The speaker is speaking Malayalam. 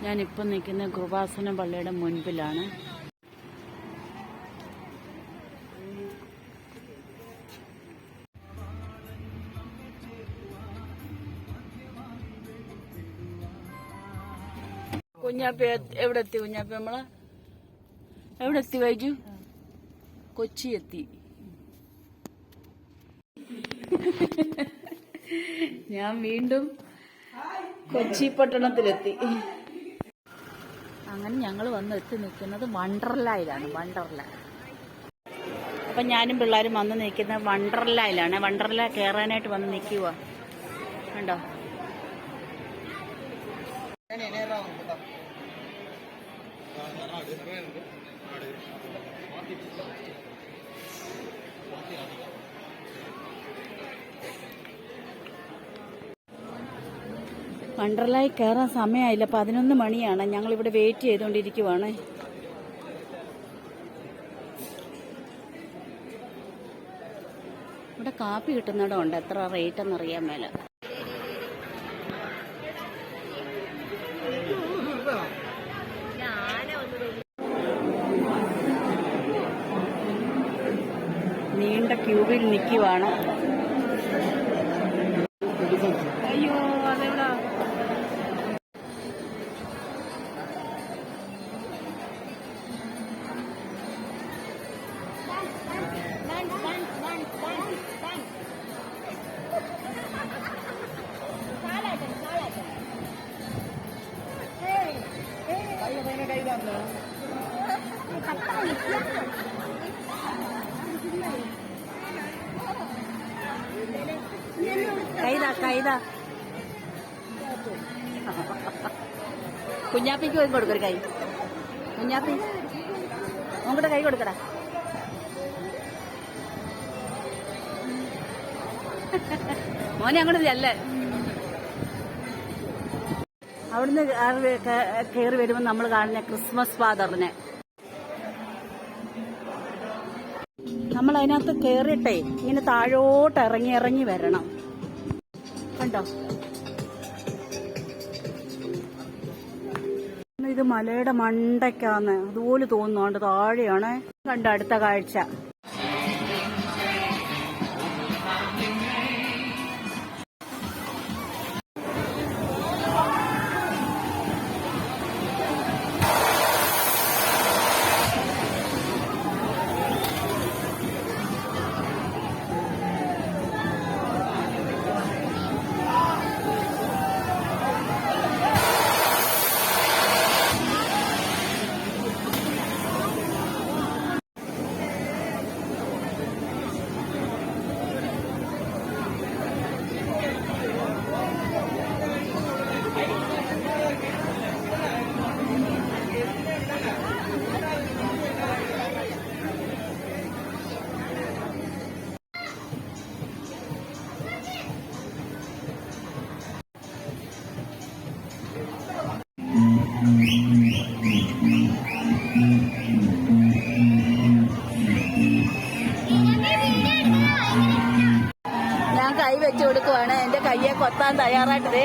ഞാനിപ്പം നിൽക്കുന്ന കൃപാസനം പള്ളിയുടെ മുൻപിലാണ്. കുഞ്ഞാപ്പി എവിടെ എത്തി? കുഞ്ഞാപ്പി നമ്മള് എവിടെ എത്തി? വൈജു കൊച്ചി എത്തി. ഞാൻ വീണ്ടും കൊച്ചി പട്ടണത്തിലെത്തി. അങ്ങനെ ഞങ്ങൾ വന്ന് എത്തി നിൽക്കുന്നത് വണ്ടർലായിലാണ്. വണ്ടർല. അപ്പം ഞാനും പിള്ളേരും വന്ന് നിൽക്കുന്നത് വണ്ടർലായിലാണ്. വണ്ടർല കയറാനായിട്ട് വന്ന് നിൽക്കുക. കണ്ടോ? വണ്ടർലായിൽ കയറാൻ സമയമായില്ല. 11 മണിയാണ്. ഞങ്ങളിവിടെ വെയിറ്റ് ചെയ്തുകൊണ്ടിരിക്കുവാണ്. ഇവിടെ കാപ്പി കിട്ടുന്നിടമുണ്ട്. എത്ര റേറ്റ് എന്നറിയാൻ മേല. നീണ്ട ക്യൂവിൽ നിൽക്കുവാണ്. അയ്യോ, അതെവിടാ? കൈതാ കുഞ്ഞാപ്പിക്ക് പോയി കൊടുക്കൊരു കൈ. കുഞ്ഞാപ്പി അങ്ങോട്ട് കൈ കൊടുക്കടാ. മോനെ അങ്ങോട്ട് ചെല്ലേ. അവിടുന്ന് കയറി വരുമ്പോൾ നമ്മൾ കാണുന്ന ക്രിസ്മസ് ഫാദറിനെ. നമ്മൾ അതിനകത്ത് കയറിയിട്ടേ ഇങ്ങനെ താഴോട്ട് ഇറങ്ങി വരണം. കണ്ടോ? ഇത് മലയുടെ മണ്ടയ്ക്കാന്ന് അതുപോലെ തോന്നുന്നുണ്ട്. താഴെയാണ്. കണ്ടോ അടുത്ത കാഴ്ച? ഞാൻ കൈ വെച്ചു കൊടുക്കുവാണ്. എന്റെ കയ്യെ കൊത്താൻ തയ്യാറായിട്ട്.